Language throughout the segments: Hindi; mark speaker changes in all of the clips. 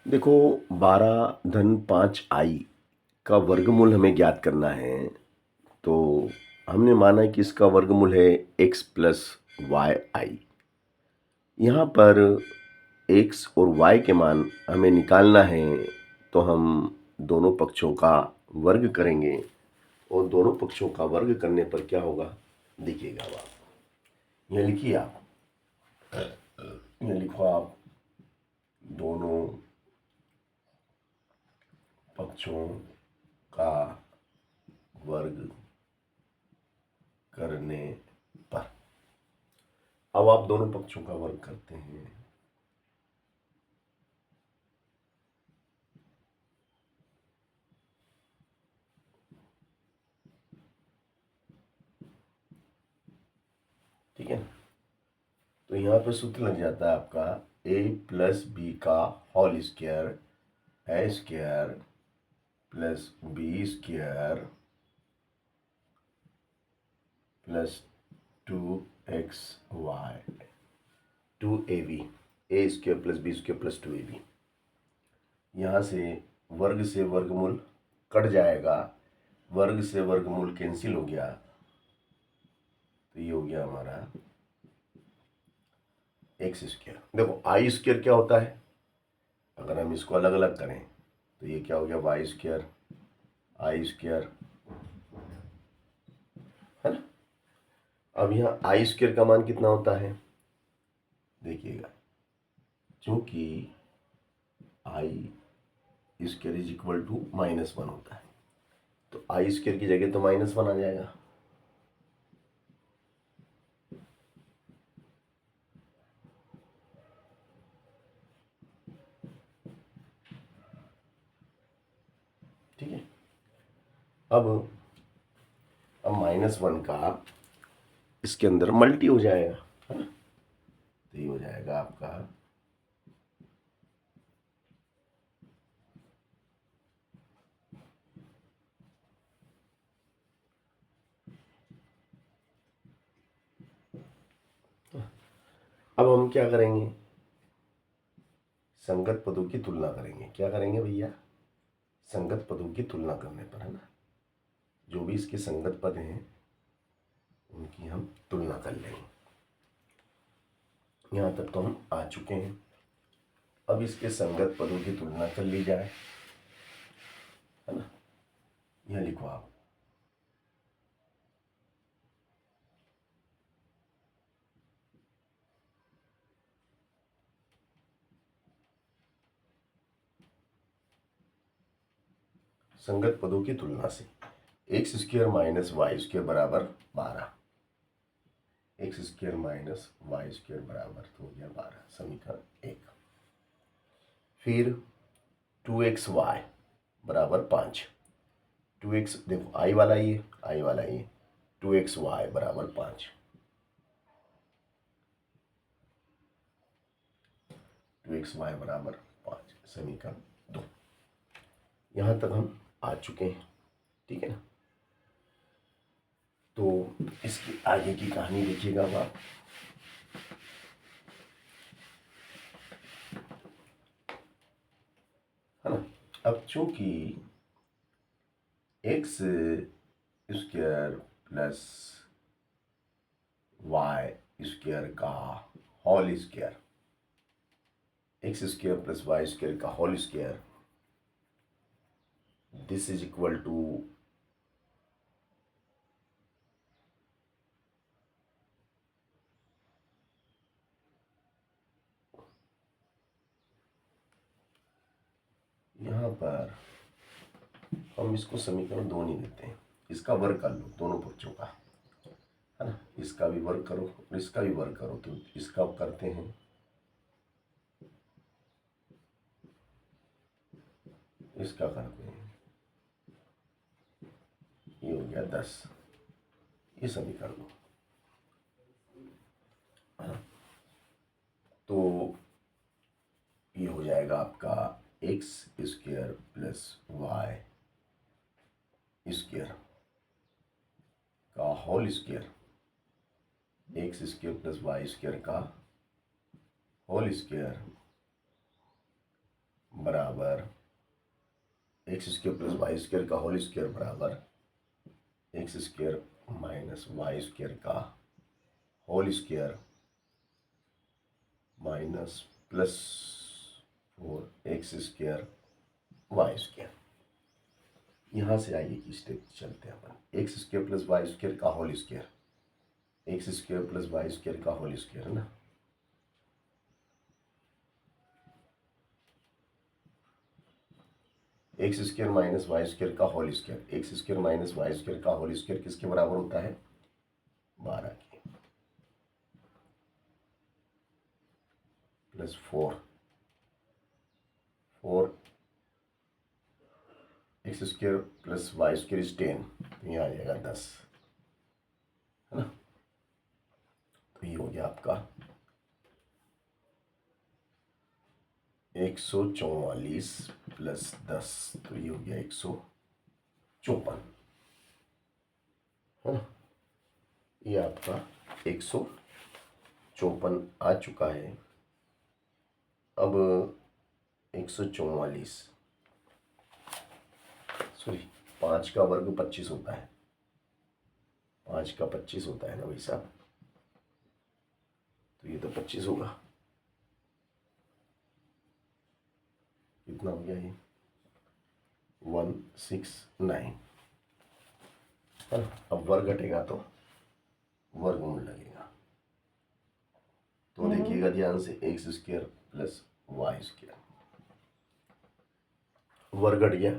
Speaker 1: देखो, 12 - 5i का वर्गमूल हमें ज्ञात करना है। तो हमने माना कि इसका वर्गमूल है x प्लस वाई आई। यहाँ पर x और y के मान हमें निकालना है, तो हम दोनों पक्षों का वर्ग करेंगे और दोनों पक्षों का वर्ग करने पर क्या होगा देखिएगा। अब आप यह लिखिए, आप यह लिखो, आप दोनों पक्षों का वर्ग करने पर। अब आप दोनों पक्षों का वर्ग करते हैं। ठीक है, तो यहाँ पे सूत्र लग जाता है आपका a प्लस बी का whole square A square plus B square plus 2xy 2ab, A square plus B square plus 2ab। यहाँ से वर्गमूल कट जाएगा, वर्ग से वर्गमूल कैंसिल हो गया, तो ये हो गया हमारा एक्स स्क्वायर। देखो आई स्क्वायर क्या होता है, अगर हम इसको अलग अलग करें तो ये क्या हो गया वाई स्क्वायर आई स्क्वायर, है ना। अब यहाँ आई स्क्वायर का मान कितना होता है देखिएगा, क्योंकि आई स्क्वायर इज इक्वल टू -1 होता है, तो आई स्क्वायर की जगह तो -1 आ जाएगा। ठीक है, अब -1 का इसके अंदर मल्टी हो जाएगा, है ना। तो ये हो जाएगा आपका अब हम क्या करेंगे, संगत पदों की तुलना करेंगे। क्या करेंगे भैया, संगत पदों की तुलना करने पर, है ना, जो भी इसके संगत पद हैं उनकी हम तुलना कर लेंगे। यहाँ तक तो हम आ चुके हैं। अब इसके संगत पदों की तुलना कर ली जाए, है ना। यह लिखो आप, संगत पदों की तुलना से x square minus y square बराबर 12, x square minus y square बराबर तो हो गया 12, समीकरण 1। फिर 2xy बराबर 5, 2x देखो आई वाला ये आई वाला ये 2xy बराबर 5, 2xy बराबर 5, समीकरण 2। यहाँ तक हम आ चुके हैं, ठीक है ना। तो इसकी आगे की कहानी देखिएगा अब आप। है ना, अब चूंकि x square plus y square का whole square, x square plus y square का whole square, this is equal to यहाँ पर हम इसको समीकरण 2 नहीं देते हैं, इसका वर्ग कर लो दोनों पक्षों का, है ना। इसका भी वर्ग करो और इसका भी वर्ग करो, तो इसका करते हैं, इसका करते हैं, ये हो गया 10, ये समीकरण 2। तो ये हो जाएगा आपका x square plus y square का whole square, x square plus y square का होल स्क्वायर बराबर बराबर x square plus y square का होल स्क्वायर बराबर x square minus y square का whole square minus plus 4x square y square. यहाँ से आइए कि स्टेप चलते हैं अपन। X square plus y square का whole square, x square plus y square का होल स्क्वायर है ना, x square minus y square का whole square, x square minus y square का होल स्क्वायर किसके बराबर होता है? 12 के, plus 4 x square plus y square is 10, तो यहाँ आ जाएगा 10, है ना। तो ये हो गया आपका 144 प्लस 10, तो ये हो गया 154, है ना। ये आपका 154 आ चुका है। अब 144 सॉरी 5 का वर्ग 25 होता है, 5 का 25 होता है ना भाई साहब, तो ये तो 25 होगा। कितना हो गया ये? 169, है ना। अब वर्ग घटेगा तो वर्गमूल लगेगा, तो देखिएगा ध्यान से, x square plus y square, वर्ग घट गया,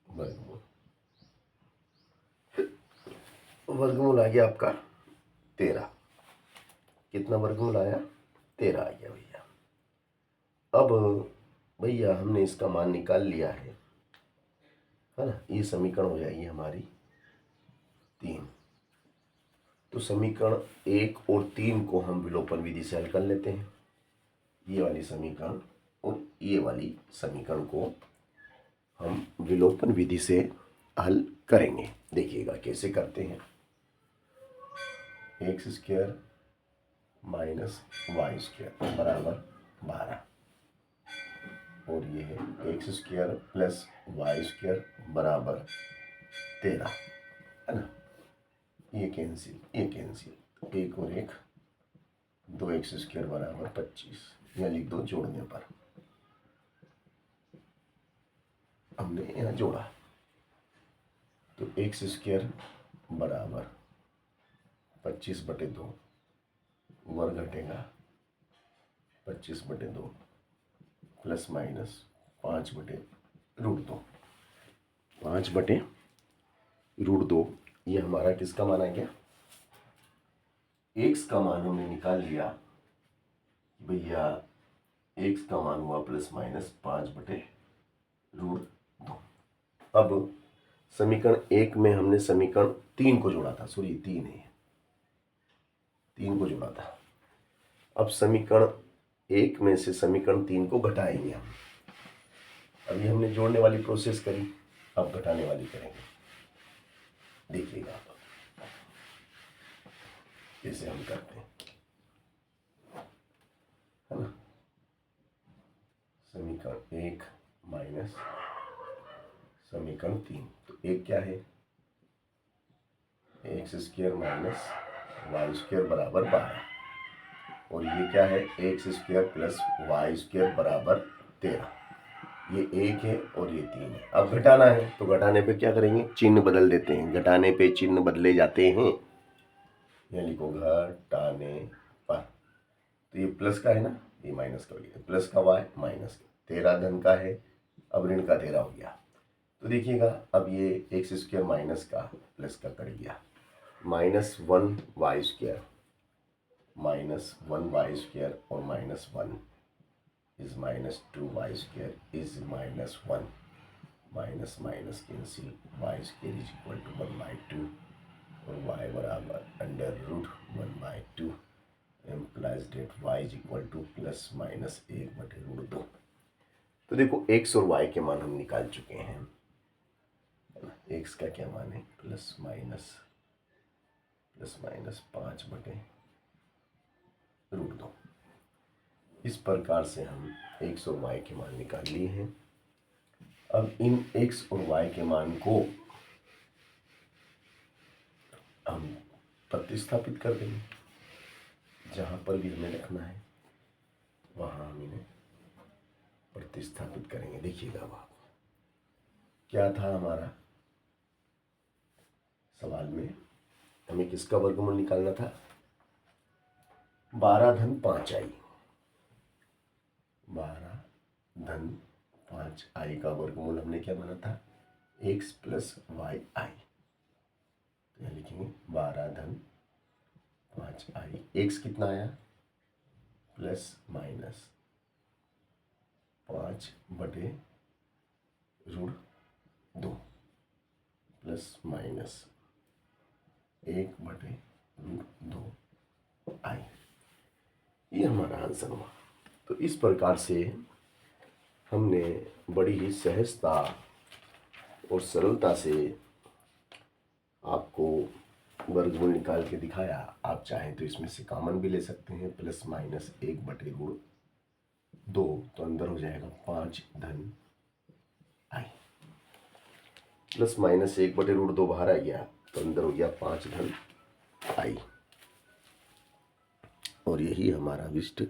Speaker 1: वर्गमूल, वर्गमूल आ गया आपका 13। कितना वर्गमूल आया? 13 आ गया भैया। अब भैया हमने इसका मान निकाल लिया है ना। ये समीकरण हो जाएगी हमारी 3। तो समीकरण 1 और 3 को हम विलोपन विधि से हल कर लेते हैं। ये वाली समीकरण और ये वाली समीकरण को हम विलोपन विधि से हल करेंगे। देखिएगा कैसे करते हैं। X square minus y square बराबर 12, और ये है x square plus y square बराबर 13, है ना। ये कैंसिल, ये कैंसिल, एक और एक, 2x स्क्वायर बराबर 25, यहाँ लिख दो जोड़ने पर। हमने यहाँ जोड़ा तो एक्स स्क्वायर बराबर 25/2, वर्ग घटेगा 25/2 प्लस माइनस 5/√2, 5/√2। ये हमारा किसका मान आ गया? एक्स का मान हमने निकाल लिया भैया, एक्स का मान हुआ प्लस माइनस 5/√2। अब समीकरण 1 में हमने समीकरण 3 को जोड़ा था, सॉरी 3 है, 3 को जोड़ा था। अब समीकरण 1 में से समीकरण 3 को घटाएंगे हम। अभी हमने जोड़ने वाली प्रोसेस करी, अब घटाने वाली करेंगे। देखिएगा आप कैसे हम करते हैं, है ना। समीकरण 1 माइनस समीकरण 3, तो एक क्या है? X square minus y square बराबर 12, और ये क्या है? X square plus y square बराबर 13। ये 1 है और ये 3 है। अब घटाना है तो घटाने पे क्या करेंगे? चिन्ह बदल देते हैं। घटाने पे चिन्ह बदले जाते हैं। यहाँ लिखो घटाने पर, तो ये प्लस का है ना, ये माइनस का हो गया, प्लस का वाई माइनस का, 13 धन का है, अब ऋण का 13 हो गया। तो देखिएगा अब ये एक्स स्क्वायर माइनस का प्लस का कट गया, -1 वाई स्क्वायर, -1 वाई स्क्वायर और -1 is -2 y square is -1, minus minus cancel, y square is equal to 1/2 और वाई बराबर √1/2 implies that y is equal to plus minus 1/√2। तो देखो एक्स और वाई के मान हम निकाल चुके हैं। एक्स का क्या मान है? Plus minus 5/√2। इस प्रकार से हम x और y के मान निकाल लिए हैं। अब इन x और y के मान को हम प्रतिस्थापित कर देंगे। जहाँ पर भी हमें रखना है वहाँ हम इन्हें प्रतिस्थापित करेंगे। देखिएगा अब आप, क्या था हमारा सवाल में, हमें किसका वर्गमूल निकालना था? 12 धन 5i। 12 धन 5i का वर्गमूल हमने क्या माना था? x प्लस वाई आई। तो यहाँ लिखेंगे 12 धन 5i। x कितना आया? प्लस माइनस 5 बटे √2 प्लस माइनस 1 बटे √2 आई। ये हमारा आंसर हुआ। तो इस प्रकार से हमने बड़ी ही सहजता और सरलता से आपको वर्गमूल निकाल के दिखाया। आप चाहें तो इसमें से कॉमन भी ले सकते हैं, प्लस माइनस 1 बटे √2, तो अंदर हो जाएगा 5 धन आई। प्लस माइनस 1 बटे √2 बाहर आ गया तो अंदर हो गया 5 धन आई। और यही हमारा विशिष्ट